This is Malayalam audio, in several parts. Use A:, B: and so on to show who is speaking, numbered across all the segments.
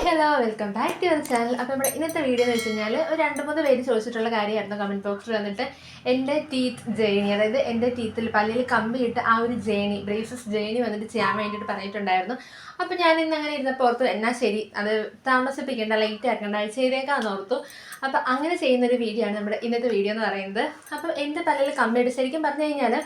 A: Hello welcome back to your channel. അപ്പോൾ നമ്മുടെ ഇന്നത്തെ വീഡിയോ എന്ന് വെച്ച് കഴിഞ്ഞാൽ ഒരു 2-3 പേര് ചോദിച്ചിട്ടുള്ള കാര്യമായിരുന്നു കമൻറ്റ് ബോക്സിൽ വന്നിട്ട്. എൻ്റെ ടീത്ത് ജേണി, അതായത് എൻ്റെ ടീത്തിൽ പല്ലിൽ കമ്പിയിട്ട് ആ ഒരു ജേണി, ബ്രേസസ് ജേണി വന്നിട്ട് ചെയ്യാൻ വേണ്ടിയിട്ട് പറഞ്ഞിട്ടുണ്ടായിരുന്നു. അപ്പോൾ ഞാൻ ഇന്ന് അങ്ങനെ ഇരുന്നപ്പോൾ ഓർത്തു എന്നാൽ ശരി, അത് താമസിപ്പിക്കേണ്ട, ലൈറ്റ് ആക്കേണ്ട, ചെയ്തേക്കാമെന്ന് ഓർത്തു. അപ്പോൾ അങ്ങനെ ചെയ്യുന്നൊരു വീഡിയോ ആണ് നമ്മുടെ ഇന്നത്തെ വീഡിയോ എന്ന് പറയുന്നത്. അപ്പോൾ എൻ്റെ പല്ലിൽ കമ്പിയിട്ട് ശരിക്കും പറഞ്ഞു കഴിഞ്ഞാൽ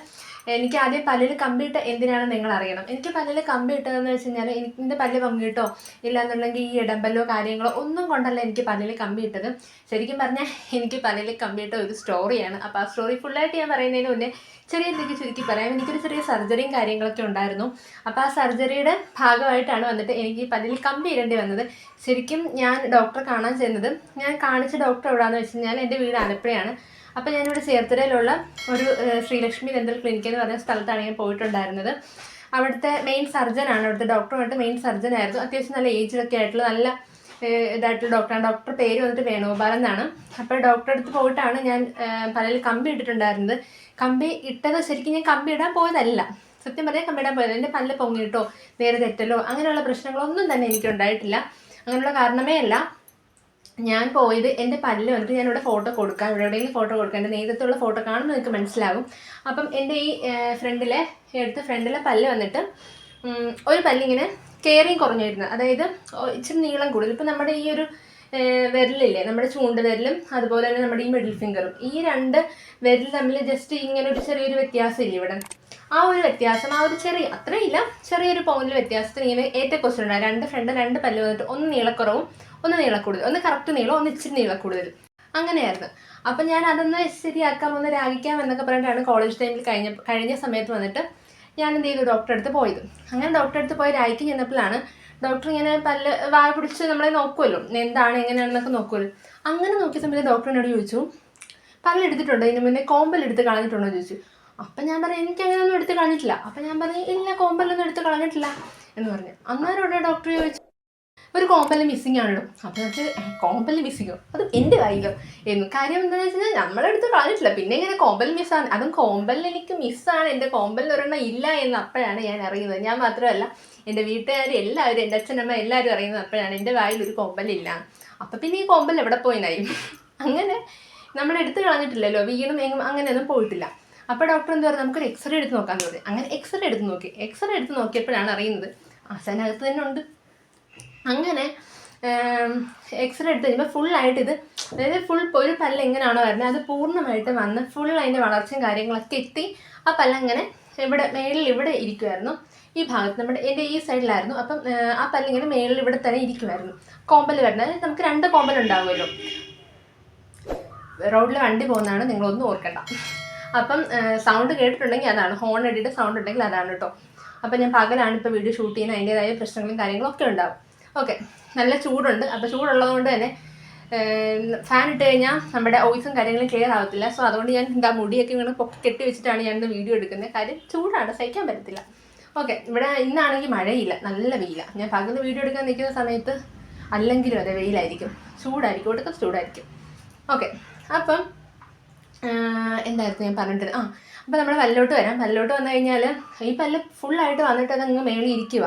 A: എനിക്ക് ആദ്യം പല്ലിൽ കമ്പിയിട്ട് എന്തിനാണെന്ന് നിങ്ങൾ അറിയണം. എനിക്ക് പല്ലിൽ കമ്പിയിട്ടതെന്ന് വെച്ച് കഴിഞ്ഞാൽ എൻ്റെ പല്ല് പൊങ്ങിയിട്ടോ ഇല്ലാന്നുണ്ടെങ്കിൽ ഈ ഇടമ്പല്ലോ കാര്യങ്ങളോ ഒന്നും കൊണ്ടല്ല എനിക്ക് പല്ലിൽ കമ്പിയിട്ടത്. ശരിക്കും പറഞ്ഞാൽ എനിക്ക് പല്ലിൽ കമ്പിയിട്ട ഒരു സ്റ്റോറിയാണ്. അപ്പോൾ ആ സ്റ്റോറി ഫുള്ളായിട്ട് ഞാൻ പറയുന്നതിന് മുന്നേ ചെറിയ എന്തെങ്കിലും ചുരുക്കി പറയാം. എനിക്കൊരു ചെറിയ സർജറിയും കാര്യങ്ങളൊക്കെ ഉണ്ടായിരുന്നു. അപ്പോൾ ആ സർജറിയുടെ ഭാഗമായിട്ടാണ് വന്നിട്ട് എനിക്ക് പല്ലിൽ കമ്പി ഇടേണ്ടി വന്നത്. ശരിക്കും ഞാൻ ഡോക്ടറെ കാണാൻ ചെന്നത്, ഞാൻ കാണിച്ച ഡോക്ടർ എവിടെയാണെന്ന് വെച്ച് കഴിഞ്ഞാൽ എൻ്റെ വീട് ആലപ്പുഴയാണ്. അപ്പോൾ ഞാനിവിടെ ചേർത്തലയിലുള്ള ഒരു ശ്രീലക്ഷ്മി ഡെൻ്റൽ ക്ലിനിക് എന്ന് പറഞ്ഞ സ്ഥലത്താണ് ഞാൻ പോയിട്ടുണ്ടായിരുന്നത്. അവിടുത്തെ മെയിൻ സർജനാണ്, അവിടുത്തെ ഡോക്ടറുമായിട്ട് മെയിൻ സർജനായിരുന്നു. അത്യാവശ്യം നല്ല ഏജിലൊക്കെ ആയിട്ടുള്ള നല്ല ഇതായിട്ടുള്ള ഡോക്ടറാണ്. ഡോക്ടർ പേര് വന്നിട്ട് വേണുഗോപാൽ എന്നാണ്. അപ്പോൾ ഡോക്ടറെ അടുത്ത് പോയിട്ടാണ് ഞാൻ പല്ലിൽ കമ്പി ഇട്ടിട്ടുണ്ടായിരുന്നത്. കമ്പി ഇട്ടത് ശരിക്കും ഞാൻ കമ്പി ഇടാൻ പോയതല്ല, സത്യം പറയാൻ കമ്പി ഇടാൻ പോയത്. എൻ്റെ പല്ല് പൊങ്ങിയിട്ടോ നേരെ തെറ്റലോ അങ്ങനെയുള്ള പ്രശ്നങ്ങളൊന്നും തന്നെ എനിക്കുണ്ടായിട്ടില്ല. അങ്ങനെയുള്ള കാരണമേ അല്ല. ഞാൻ പോയത് എൻ്റെ പല്ല് വന്നിട്ട് ഞാനിവിടെ ഫോട്ടോ കൊടുക്കാം, ഇവിടെ എവിടെയെങ്കിലും ഫോട്ടോ കൊടുക്കാം. എൻ്റെ നേരത്തുള്ള ഫോട്ടോ കാണുമ്പോൾ നിങ്ങൾക്ക് മനസ്സിലാകും. അപ്പം എൻ്റെ ഈ ഫ്രണ്ടിലെ പല്ല് വന്നിട്ട് ഒരു പല്ലിങ്ങനെ കെയറിങ് കുറഞ്ഞിരുന്നത്, അതായത് ഇച്ചിരി നീളം കൂടുതൽ. ഇപ്പം നമ്മുടെ ഈ ഒരു വിരലില്ലേ, നമ്മുടെ ചൂണ്ട് വിരലും അതുപോലെ തന്നെ നമ്മുടെ ഈ മിഡിൽ ഫിംഗറും, ഈ 2 വിരൽ തമ്മിൽ ജസ്റ്റ് ഇങ്ങനെ ഒരു ചെറിയൊരു വ്യത്യാസം ഇല്ലേ ഇവിടെ, ആ ഒരു വ്യത്യാസം, ആ ഒരു അത്രയില്ല, ചെറിയൊരു പൗണ്ടിൽ വ്യത്യാസത്തിന് ഇങ്ങനെ ഏറ്റക്കുറച്ചിലുണ്ടായി. രണ്ട് പല്ല് വന്നിട്ട് ഒന്ന് നീളക്കുറവും ഒന്ന് നീളക്കൂടുതൽ, ഒന്ന് കറക്റ്റ് നീളം, ഒന്ന് ഇച്ചിരി നീളക്കൂടുതൽ, അങ്ങനെയായിരുന്നു. അപ്പം ഞാൻ അതൊന്ന് ശരിയാക്കാം, ഒന്ന് രാഗിക്കാം എന്നൊക്കെ പറഞ്ഞിട്ടാണ് കോളേജ് ടൈമിൽ കഴിഞ്ഞ സമയത്ത് വന്നിട്ട് ഞാൻ എന്ത് ചെയ്തു, ഡോക്ടറെ അടുത്ത് പോയത്. അങ്ങനെ ഡോക്ടറെ അടുത്ത് പോയി രാഗിക്ക് ചെന്നപ്പോഴാണ് ഡോക്ടർ ഇങ്ങനെ പല്ല് വായ പിടിച്ച് നമ്മളെ നോക്കുമല്ലോ, എന്താണ് എങ്ങനെയാണെന്നൊക്കെ നോക്കുമല്ലോ. അങ്ങനെ നോക്കിയ സമയത്ത് ഡോക്ടറിനോട് ചോദിച്ചു, പല്ലെടുത്തിട്ടുണ്ടോ, ഇതിന് മുന്നേ കോമ്പലെടുത്ത് കളഞ്ഞിട്ടുണ്ടോ ചോദിച്ചു. അപ്പം ഞാൻ പറഞ്ഞു എനിക്കങ്ങനെയൊന്നും എടുത്ത് കളഞ്ഞിട്ടില്ല. അപ്പം ഞാൻ പറഞ്ഞു ഇല്ല, കോമ്പലൊന്നും എടുത്ത് കളഞ്ഞിട്ടില്ല എന്ന് പറഞ്ഞു. അന്നേരം ഡോക്ടർ ചോദിച്ചു ഒരു കോമ്പല് മിസ്സിങ് ആണല്ലോ. അപ്പം വെച്ച് കോമ്പല് മിസ്സിങ്ങോ, അത് എൻ്റെ വായിലോ എന്ന്. കാര്യം എന്താണെന്ന് വെച്ച് കഴിഞ്ഞാൽ നമ്മളെടുത്ത് കളഞ്ഞിട്ടില്ല, പിന്നെ ഇങ്ങനെ കോമ്പൽ മിസ്സാണ്. അതും കോമ്പലിൽ എനിക്ക് മിസ്സാണ്, എൻ്റെ കോമ്പലിൽ ഒരെണ്ണം ഇല്ല എന്ന് അപ്പോഴാണ് ഞാൻ അറിയുന്നത്. ഞാൻ മാത്രമല്ല, എൻ്റെ വീട്ടുകാർ എല്ലാവരും, എൻ്റെ അച്ഛനമ്മ എല്ലാവരും അറിയുന്നത് അപ്പോഴാണ് എൻ്റെ വായിൽ ഒരു കോമ്പലില്ല. അപ്പം പിന്നെ ഈ കോമ്പൽ എവിടെ പോയിനായി. അങ്ങനെ നമ്മൾ എടുത്ത് കളഞ്ഞിട്ടില്ലല്ലോ, വീണും എങ്ങും അങ്ങനെയൊന്നും പോയിട്ടില്ല. അപ്പോൾ ഡോക്ടർ എന്താ പറയുക, നമുക്കൊരു എക്സ്റേ എടുത്ത് നോക്കാൻ തോന്നി. അങ്ങനെ എക്സ്റേ എടുത്ത് നോക്കിയപ്പോഴാണ് അറിയുന്നത് ആശാനകത്ത് തന്നെ ഉണ്ട്. അങ്ങനെ എക്സ്റേ എടുത്ത് കഴിയുമ്പോൾ ഫുള്ളായിട്ട് ഇത്, അതായത് ഒരു പല്ല് എങ്ങനെയാണോ വരുന്നത് അത് പൂർണ്ണമായിട്ട് വന്ന് ഫുൾ അതിൻ്റെ വളർച്ചയും കാര്യങ്ങളൊക്കെ എത്തി. ആ പല്ലങ്ങനെ മേളിൽ ഇവിടെ ഇരിക്കുമായിരുന്നു, ഈ ഭാഗത്ത് എൻ്റെ ഈ സൈഡിലായിരുന്നു. അപ്പം ആ പല്ലിങ്ങനെ മേളിൽ ഇവിടെ തന്നെ ഇരിക്കുമായിരുന്നു. കോമ്പൽ വരുന്നത്, അതായത് നമുക്ക് 2 കോമ്പൽ ഉണ്ടാകുമല്ലോ. റോഡിൽ വണ്ടി പോകുന്നതാണ്, നിങ്ങളൊന്നും ഓർക്കണ്ട. അപ്പം സൗണ്ട് കേട്ടിട്ടുണ്ടെങ്കിൽ അതാണ്, ഹോൺ അടിയുടെ സൗണ്ട് ഉണ്ടെങ്കിൽ അതാണ് കേട്ടോ. അപ്പം ഞാൻ പകലാണ് ഇപ്പോൾ വീഡിയോ ഷൂട്ട് ചെയ്യുന്നത്, അതിൻ്റേതായ പ്രശ്നങ്ങളും കാര്യങ്ങളും ഒക്കെ ഉണ്ടാവും. ഓക്കെ, നല്ല ചൂടുണ്ട്. അപ്പോൾ ചൂടുള്ളതുകൊണ്ട് തന്നെ ഫാൻ ഇട്ട് കഴിഞ്ഞാൽ നമ്മുടെ വോയിസും കാര്യങ്ങളും ക്ലിയർ ആവത്തില്ല. സോ അതുകൊണ്ട് ഞാൻ എന്താ മുടിയൊക്കെ ഇങ്ങനെ പൊക്കി കെട്ടി വെച്ചിട്ടാണ് ഞാനിന്ന് വീഡിയോ എടുക്കുന്നത്. കാര്യം ചൂടാണ്, സഹിക്കാൻ പറ്റത്തില്ല. ഓക്കെ, ഇവിടെ ഇന്നാണെങ്കിൽ മഴയില്ല, നല്ല വെയിലാണ്. ഞാൻ പകല് വീഡിയോ എടുക്കാൻ നിൽക്കുന്ന സമയത്ത് അല്ലെങ്കിലും അതെ വെയിലായിരിക്കും, ചൂടായിരിക്കും, ഒടുക്കം ചൂടായിരിക്കും. ഓക്കെ, അപ്പം എന്തായിരുന്നു ഞാൻ പറഞ്ഞിട്ട്, അപ്പോൾ നമ്മൾ പല്ലോട്ട് വന്നു കഴിഞ്ഞാൽ ഈ പല്ല് ഫുള്ളായിട്ട് വന്നിട്ട് അതങ്ങ് മേളിൽ ഇരിക്കുക.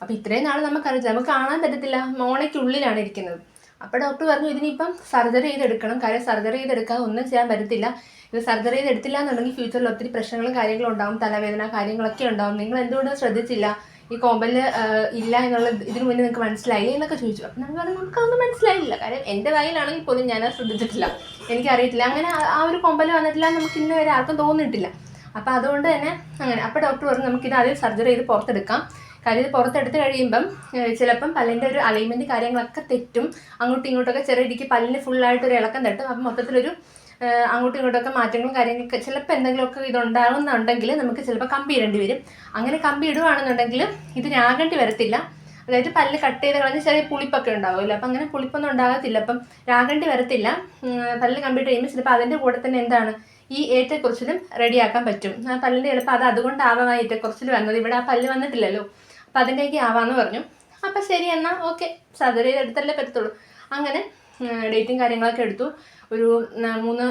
A: അപ്പോൾ ഇത്രയും നാൾ നമുക്കറിയില്ല, നമുക്ക് കാണാൻ പറ്റത്തില്ല, മോണയ്ക്കുള്ളിലാണ് ഇരിക്കുന്നത്. അപ്പോൾ ഡോക്ടർ പറഞ്ഞു ഇതിനിപ്പം സർജറി ചെയ്തെടുക്കണം. കാര്യം സർജറി ചെയ്തെടുക്കാൻ ഒന്നും ചെയ്യാൻ പറ്റത്തില്ല. ഇത് സർജറി ചെയ്തെടുത്തില്ല എന്നുണ്ടെങ്കിൽ ഫ്യൂച്ചറിൽ ഒത്തിരി പ്രശ്നങ്ങളും കാര്യങ്ങളും ഉണ്ടാവും, തലവേദന കാര്യങ്ങളൊക്കെ ഉണ്ടാവും. നിങ്ങൾ എന്തുകൊണ്ട് ശ്രദ്ധിച്ചില്ല, ഈ കോമ്പല് ഇല്ല എന്നുള്ള ഇതിനു മുന്നേ നിങ്ങൾക്ക് മനസ്സിലായില്ലേ എന്നൊക്കെ ചോദിച്ചു. അപ്പം നമ്മൾ പറഞ്ഞു നമുക്കതൊന്നും മനസ്സിലായില്ല. കാര്യം എൻ്റെ വായിലാണെങ്കിൽ പോലും ഞാനത് ശ്രദ്ധിച്ചിട്ടില്ല, എനിക്കറിയത്തില്ല. അങ്ങനെ ആ ഒരു കോമ്പല് വന്നിട്ടില്ല നമുക്ക് ഇന്ന് വരെ ആർക്കും തോന്നിയിട്ടില്ല. അപ്പോൾ അതുകൊണ്ട് തന്നെ അങ്ങനെ. അപ്പോൾ ഡോക്ടർ പറഞ്ഞു നമുക്കിത് ആദ്യം സർജറി ചെയ്ത് പുറത്തെടുക്കാം. കാര്യം ഇത് പുറത്തെടുത്ത് കഴിയുമ്പം ചിലപ്പം പല്ലിൻ്റെ ഒരു അലൈൻമെൻറ്റ് കാര്യങ്ങളൊക്കെ തെറ്റും, അങ്ങോട്ടും ഇങ്ങോട്ടൊക്കെ ചെറിയ ഇടിക്ക് പല്ലിന് ഫുള്ളായിട്ടൊരു ഇളക്കം തട്ടും. അപ്പം മൊത്തത്തിലൊരു അങ്ങോട്ടും ഇങ്ങോട്ടൊക്കെ മാറ്റങ്ങളും കാര്യങ്ങളൊക്കെ ചിലപ്പോൾ എന്തെങ്കിലുമൊക്കെ ഇതുണ്ടാകുന്നുണ്ടെങ്കിൽ നമുക്ക് ചിലപ്പോൾ കമ്പി ഇടേണ്ടി വരും. അങ്ങനെ കമ്പി ഇടുകയാണെന്നുണ്ടെങ്കിൽ ഇത് രാകേണ്ടി വരത്തില്ല. അതായത് പല്ല് കട്ട് ചെയ്ത് കളഞ്ഞ് ചെറിയ പുളിപ്പൊക്കെ ഉണ്ടാവുമല്ലോ, അപ്പം അങ്ങനെ പുളിപ്പൊന്നും ഉണ്ടാകത്തില്ല, അപ്പം രാകേണ്ടി വരത്തില്ല. പല്ല് കമ്പിയിട്ട് കഴിയുമ്പോൾ ചിലപ്പോൾ അതിൻ്റെ കൂടെ തന്നെ എന്താണ് ഈ ഏറ്റക്കുറച്ചിലും റെഡിയാക്കാൻ പറ്റും. ആ പല്ലിൻ്റെ ചിലപ്പോൾ അതുകൊണ്ടാവാം ആ ഏറ്റക്കുറച്ചിൽ വന്നത്. ഇവിടെ ആ പല്ല് വന്നിട്ടില്ലല്ലോ, അപ്പം അതിൻ്റെയൊക്കെ ആവാമെന്ന് പറഞ്ഞു. അപ്പം ശരി എന്നാൽ ഓക്കെ, സർജറി ചെയ്തെടുത്തല്ലേ പറ്റത്തുള്ളൂ. അങ്ങനെ ഡേറ്റും കാര്യങ്ങളൊക്കെ എടുത്തു. ഒരു 3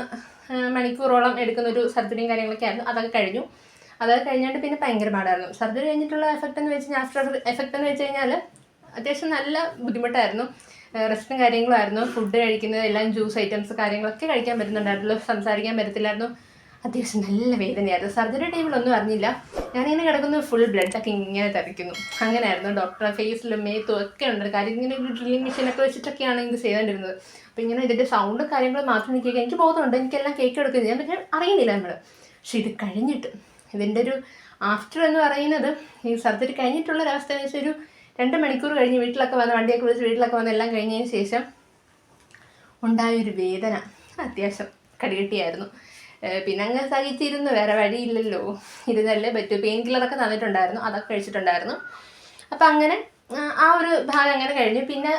A: മണിക്കൂറോളം എടുക്കുന്നൊരു സർജറിയും കാര്യങ്ങളൊക്കെ ആയിരുന്നു. അതൊക്കെ കഴിഞ്ഞു. അതൊക്കെ കഴിഞ്ഞിട്ട് പിന്നെ ഭയങ്കര പാടായിരുന്നു. സർജറി കഴിഞ്ഞിട്ടുള്ള എഫക്റ്റ് എന്ന് വെച്ച് കഴിഞ്ഞാൽ, ആഫ്റ്റർ എഫക്റ്റ് എന്ന് വെച്ച് കഴിഞ്ഞാൽ അത്യാവശ്യം നല്ല ബുദ്ധിമുട്ടായിരുന്നു. റെസ്റ്റും കാര്യങ്ങളായിരുന്നു. ഫുഡ് കഴിക്കുന്നത് എല്ലാം ജ്യൂസ് ഐറ്റംസ് കാര്യങ്ങളൊക്കെ കഴിക്കാൻ പറ്റുന്നുണ്ടായിരുന്നല്ലോ, സംസാരിക്കാൻ പറ്റത്തില്ലായിരുന്നു. അത്യാവശ്യം നല്ല വേദനയായിരുന്നു. സർജറി ടൈമിലൊന്നും അറിഞ്ഞില്ല. ഞാനിങ്ങനെ കിടക്കുന്നു, ഫുൾ ബ്ലഡൊക്കെ ഇങ്ങനെ തെറിക്കുന്നു. അങ്ങനെയായിരുന്നു. ഡോക്ടറെ ഫേസിലും മേത്തും ഒക്കെ ഉണ്ട്. കാര്യം ഇങ്ങനെ ഒരു ഡ്രില്ലിങ് മെഷീനൊക്കെ വെച്ചിട്ടൊക്കെയാണ് ഇത് ചെയ്തുകൊണ്ടിരുന്നത്. അപ്പോൾ ഇങ്ങനെ ഇതിൻ്റെ സൗണ്ടും കാര്യങ്ങളും മാത്രം എനിക്ക് എനിക്ക് ബോധമുണ്ട്, എനിക്കെല്ലാം കേക്ക് എടുക്കുകയും ചെയ്യാം, പക്ഷേ അറിയുന്നില്ല നമ്മൾ. പക്ഷെ ഇത് കഴിഞ്ഞിട്ട് ഇതിൻ്റെ ഒരു ആഫ്റ്റർ എന്ന് പറയുന്നത്, ഈ സർജറി കഴിഞ്ഞിട്ടുള്ളൊരവസ്ഥ എന്ന് വെച്ചാൽ ഒരു 2 മണിക്കൂർ കഴിഞ്ഞ് വീട്ടിലൊക്കെ വന്ന് വണ്ടിയൊക്കെ വിളിച്ച് വീട്ടിലൊക്കെ വന്ന് എല്ലാം കഴിഞ്ഞതിന് ശേഷം ഉണ്ടായൊരു വേദന അത്യാവശ്യം കടികെട്ടിയായിരുന്നു. പിന്നെ അങ്ങ് സഹിച്ചിരുന്നു, വേറെ വഴിയില്ലല്ലോ, ഇരുന്നല്ലേ പറ്റൂ. പെയിൻ കില്ലറൊക്കെ തന്നിട്ടുണ്ടായിരുന്നു, അതൊക്കെ കഴിച്ചിട്ടുണ്ടായിരുന്നു. അപ്പം അങ്ങനെ ആ ഒരു ഭാഗം അങ്ങനെ കഴിഞ്ഞു. പിന്നെ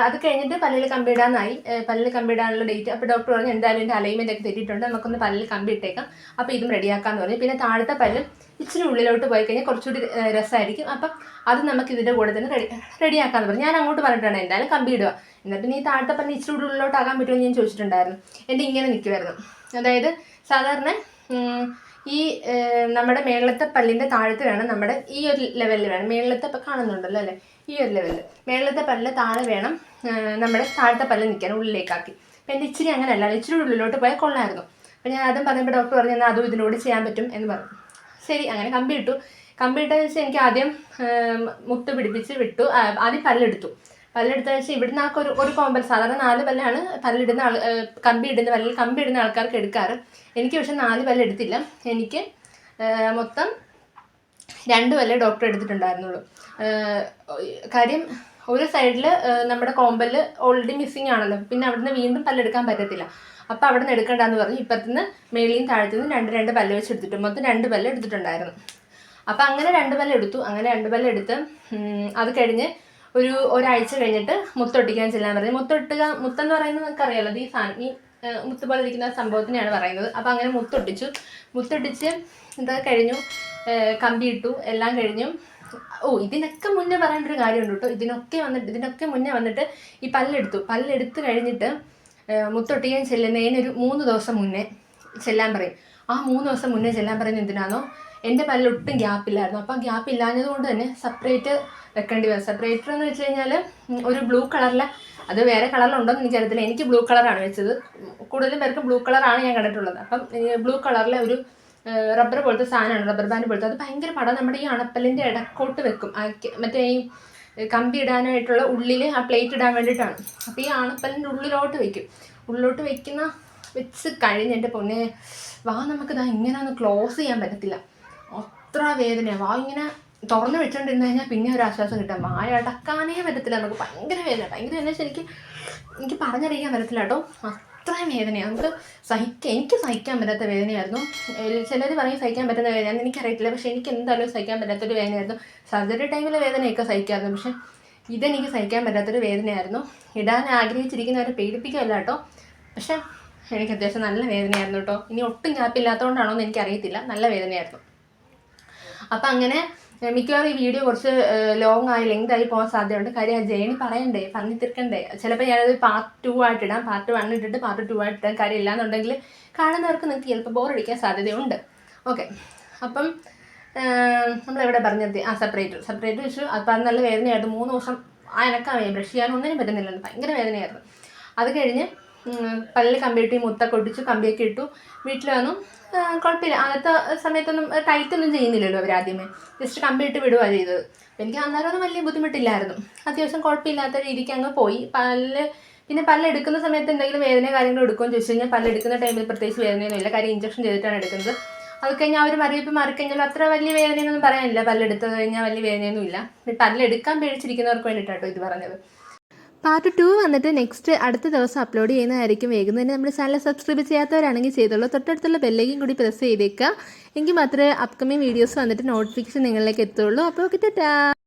A: അത് കഴിഞ്ഞിട്ട് പല്ലിൽ കമ്പിയിടാനായി. പല്ലിൽ കമ്പിയിടാനുള്ള ഡേറ്റ്. അപ്പോൾ ഡോക്ടർ പറഞ്ഞു എന്തായാലും എൻ്റെ അലൈൻമെൻ്റ് ഒക്കെ തെറ്റിയിട്ടുണ്ട്, നമുക്കൊന്ന് പല്ലിൽ കമ്പി ഇട്ടേക്കാം, അപ്പോൾ ഇതും റെഡിയാക്കാമെന്ന് പറഞ്ഞു. പിന്നെ താഴത്തെ പല്ലും ഇച്ചിരി ഉള്ളിലോട്ട് പോയി കഴിഞ്ഞാൽ കുറച്ചുകൂടി രസമായിരിക്കും, അപ്പം അത് നമുക്ക് ഇതിൻ്റെ കൂടെ തന്നെ റെഡിയാക്കാമെന്ന് പറഞ്ഞു. ഞാൻ അങ്ങോട്ട് പറഞ്ഞിട്ടുണ്ട് എന്തായാലും കമ്പി ഇടുക, എന്നിട്ട് നീ താഴത്തെ പല്ല് ഇച്ചിരി കൂടി ഉള്ളിലോട്ടാകാൻ പറ്റുമെന്ന് ഞാൻ ചോദിച്ചിട്ടുണ്ടായിരുന്നു. എൻ്റെ ഇങ്ങനെ നിൽക്കുമായിരുന്നു. അതായത് സാധാരണ ഈ നമ്മുടെ മേളത്തെ പല്ലിൻ്റെ താഴത്ത് വേണം, നമ്മുടെ ഈ ഒരു ലെവലിൽ വേണം. മേളത്തെ കാണുന്നുണ്ടല്ലോ അല്ലേ, ഈ ഒരു ലെവലിൽ മേളത്തെ പല്ല് താഴെ വേണം നമ്മുടെ താഴത്തെ പല്ല് നിൽക്കാൻ, ഉള്ളിലേക്കാക്കി. അപ്പം എൻ്റെ ഇച്ചിരി അങ്ങനെയല്ല, ഇച്ചിരി ഉള്ളിലോട്ട് പോയാൽ കൊള്ളായിരുന്നു. അപ്പം ഞാൻ അതും പറഞ്ഞപ്പോൾ ഡോക്ടർ പറഞ്ഞു എന്നാൽ അതും ഇതിനോട് ചെയ്യാൻ പറ്റും എന്ന് പറഞ്ഞു. ശരി, അങ്ങനെ കമ്പി ഇട്ടു. കമ്പി ഇട്ടതെന്ന് വെച്ചാൽ എനിക്ക് ആദ്യം മുത്ത് പിടിപ്പിച്ച് വിട്ടു. ആദ്യം പല്ലെടുത്തു. പല്ലെടുത്തതെന്ന് വെച്ചാൽ ഇവിടുന്ന് ഒരു കോമ്പൽ, സാധാരണ 4 പല്ലാണ് പല്ലിടുന്ന കമ്പി ഇടുന്ന ആൾക്കാർക്ക് എടുക്കാറ്. എനിക്ക് പക്ഷെ 4 പല്ല് എടുത്തില്ല. എനിക്ക് മൊത്തം 2 പല്ല് ഡോക്ടർ എടുത്തിട്ടുണ്ടായിരുന്നുള്ളൂ. കാര്യം ഒരു സൈഡിൽ നമ്മുടെ കോമ്പൽ ഓൾറെഡി മിസ്സിങ് ആണല്ലോ, പിന്നെ അവിടുന്ന് വീണ്ടും പല്ലെടുക്കാൻ പറ്റത്തില്ല. അപ്പോൾ അവിടെ നിന്ന് എടുക്കണ്ടെന്ന് പറഞ്ഞു ഇപ്പത്തുനിന്ന് മേളിയും താഴത്തുനിന്ന് 2 പല്ല് വെച്ച് എടുത്തിട്ട് മൊത്തം 2 പല്ല് എടുത്തിട്ടുണ്ടായിരുന്നു. അപ്പോൾ അങ്ങനെ 2 പല്ല് എടുത്തു. അങ്ങനെ 2 പല്ല് എടുത്ത് അത് കഴിഞ്ഞ് ഒരാഴ്ച കഴിഞ്ഞിട്ട് മുത്തൊട്ടിക്കാൻ ചെല്ലാൻ പറഞ്ഞു. മുത്തെന്ന് പറയുന്നത് നമുക്കറിയാലോ, ഈ സാധനം, ഈ മുത്ത് പോലെ ഇരിക്കുന്ന സംഭവത്തിനെയാണ് പറയുന്നത്. അപ്പോൾ അങ്ങനെ മുത്തൊട്ടിച്ച് ഇതൊക്കെ കഴിഞ്ഞു, കമ്പി ഇട്ടു, എല്ലാം കഴിഞ്ഞു. ഇതിനൊക്കെ മുന്നേ പറയേണ്ട ഒരു കാര്യമുണ്ട് കേട്ടോ. ഇതിനൊക്കെ മുന്നേ വന്നിട്ട് ഈ പല്ലെടുത്ത് കഴിഞ്ഞിട്ട് മുത്തൊട്ടിക്കാൻ ചെല്ലുന്നതിനൊരു 3 ദിവസം മുന്നേ ചെല്ലാൻ പറയും. ആ 3 ദിവസം മുന്നേ ചെല്ലാൻ പറയുന്നത് എന്തിനാണോ, എൻ്റെ പല്ലൊട്ടും ഗ്യാപ്പില്ലായിരുന്നു. അപ്പോൾ ഗ്യാപ്പ് ഇല്ലാഞ്ഞത് കൊണ്ട് തന്നെ സെപ്പറേറ്റ് വെക്കേണ്ടി വരും. സെപ്പറേറ്റർ എന്ന് വെച്ച് കഴിഞ്ഞാൽ ഒരു ബ്ലൂ കളറിലെ, അത് വേറെ കളറിലുണ്ടോയെന്ന് എനിക്കറിയത്തില്ല, എനിക്ക് ബ്ലൂ കളറാണ് വെച്ചത്. കൂടുതലും പേർക്ക് ബ്ലൂ കളറാണ് ഞാൻ കണ്ടിട്ടുള്ളത്. അപ്പം ബ്ലൂ കളറിലെ ഒരു റബ്ബർ പോലത്തെ സാധനമാണ്, റബ്ബർ ബാൻഡ് പോലത്തെ. അത് ഭയങ്കര പടം നമ്മുടെ ഈ അണപ്പല്ലിൻ്റെ ഇടക്കോട്ട് വെക്കും, മറ്റേ ഈ കമ്പി ഇടാനായിട്ടുള്ള ഉള്ളിൽ ആ പ്ലേറ്റ് ഇടാൻ വേണ്ടിയിട്ടാണ്. അപ്പോൾ ഈ അണപ്പല്ലിൻ്റെ ഉള്ളിലോട്ട് വെച്ച് കഴിഞ്ഞ് എൻ്റെ പൊന്നെ നമുക്കിതാ ഇങ്ങനെ ഒന്ന് ക്ലോസ് ചെയ്യാൻ പറ്റത്തില്ല, അത്ര വേദനയാണ്. ഇങ്ങനെ തുറന്ന് വെച്ചോണ്ടിരുന്ന് കഴിഞ്ഞാൽ പിന്നെ ഒരു ആശ്വാസം കിട്ടാം. അടക്കാനേ പറ്റത്തില്ല നമുക്ക്, ഭയങ്കര വേദന ശരിക്കും എനിക്ക് പറഞ്ഞറിയിക്കാൻ പറ്റത്തില്ല കേട്ടോ, അത്രയും വേദനയാണ്. എനിക്ക് സഹിക്കാൻ പറ്റാത്ത വേദനയായിരുന്നു. ചിലർ പറയും സഹിക്കാൻ പറ്റുന്ന വേദനയാണെന്ന്, എനിക്കറിയത്തില്ല. പക്ഷേ എനിക്ക് എന്തായാലും സഹിക്കാൻ പറ്റാത്തൊരു വേദനയായിരുന്നു. സർജറി ടൈമിലെ വേദനയൊക്കെ സഹിക്കാമായിരുന്നു, പക്ഷേ ഇതെനിക്ക് സഹിക്കാൻ പറ്റാത്തൊരു വേദനയായിരുന്നു. ഇടാൻ ആഗ്രഹിച്ചിരിക്കുന്നവരെ പേടിപ്പിക്കുകയല്ല കേട്ടോ, പക്ഷേ എനിക്ക് അത്യാവശ്യം നല്ല വേദനയായിരുന്നു കേട്ടോ. ഇനി ഒട്ടും ഗ്യാപ്പില്ലാത്തതുകൊണ്ടാണോ എന്ന് എനിക്കറിയത്തില്ല, നല്ല വേദനയായിരുന്നു. അപ്പം അങ്ങനെ മിക്കവാറും ഈ വീഡിയോ കുറച്ച് ലെങ്ത് ആയി പോകാൻ സാധ്യതയുണ്ട്. കാര്യം ആ ജേണി പറഞ്ഞു തീർക്കണ്ടേ. ചിലപ്പോൾ ഞാനത് പാർട്ട് 2 ആയിട്ടിടാം, പാർട്ട് 1 ഇട്ടിട്ട് പാർട്ട് 2 ആയിട്ടിടാൻ കാര്യം ഇല്ലാന്നുണ്ടെങ്കിൽ കാണുന്നവർക്ക് നിങ്ങൾക്ക് ചിലപ്പോൾ ബോറടിക്കാൻ സാധ്യതയുണ്ട്. ഓക്കെ, അപ്പം നമ്മളെവിടെ പറഞ്ഞത്, സെപ്പറേറ്റർ വെച്ചു. അപ്പം അത് നല്ല വേദനയായിരുന്നു. 3 ദിവസം എനക്കാവേ ബ്രഷ് ചെയ്യാനൊന്നിനും പറ്റുന്നില്ല, ഭയങ്കര വേദനയായിരുന്നു. അത് കഴിഞ്ഞ് പല്ലിൽ കമ്പിയിട്ട് മുത്തൊക്കെ ഒട്ടിച്ചു, കമ്പിയൊക്കെ ഇട്ടു, വീട്ടിൽ വന്നു. കുഴപ്പമില്ല, ആദ്യത്തെ സമയത്തൊന്നും ടൈറ്റൊന്നും ചെയ്യുന്നില്ലല്ലോ അവരാദ്യമേ, ജസ്റ്റ് കമ്പിയിട്ട് വിടുകയാണ് ചെയ്തത്. എനിക്ക് അന്നേരമൊന്നും വലിയ ബുദ്ധിമുട്ടില്ലായിരുന്നു, അത്യാവശ്യം കുഴപ്പമില്ലാത്ത രീതിക്ക് അങ്ങ് പോയി. പിന്നെ പല്ലെടുക്കുന്ന സമയത്ത് എന്തെങ്കിലും വേദന കാര്യങ്ങൾ എടുക്കുമെന്ന് ചോദിച്ചു കഴിഞ്ഞാൽ പല്ലെടുക്കുന്ന ടൈമിൽ പ്രത്യേകിച്ച് വേദനയൊന്നും ഇല്ല, കാര്യം ഇഞ്ചക്ഷൻ ചെയ്തിട്ടാണ് എടുക്കുന്നത്. അത് കഴിഞ്ഞാൽ അവർ മറിയിപ്പോൾ മാറിക്കഴിഞ്ഞാൽ അത്ര വലിയ വേദനയൊന്നും പറയാനില്ല, പല്ലെടുത്ത് കഴിഞ്ഞാൽ വലിയ വേദനയൊന്നും ഇല്ല. പല്ലെടുക്കാൻ പേടിച്ചിരിക്കുന്നവർക്ക് വേണ്ടിയിട്ടാട്ടോ ഇത് പറഞ്ഞത്. പാർട്ട് 2 വന്നിട്ട് നെക്സ്റ്റ് അടുത്ത ദിവസം അപ്ലോഡ് ചെയ്യുന്നതായിരിക്കും. വേഗം നമ്മുടെ ചാനൽ സബ്സ്ക്രൈബ് ചെയ്യാത്തവരാണെങ്കിൽ ചെയ്തോളൂ. തൊട്ടടുത്തുള്ള ബെല്ലൈക്കൻ കൂടി പ്രസ് ചെയ്തേക്കുക, എങ്കിൽ മാത്രമേ അപ്കമിങ് വീഡിയോസ് വന്നിട്ട് നോട്ടിഫിക്കേഷൻ നിങ്ങളിലേക്ക് എത്തുള്ളൂ. അപ്പോൾ ഓക്കെ, ടാറ്റാ.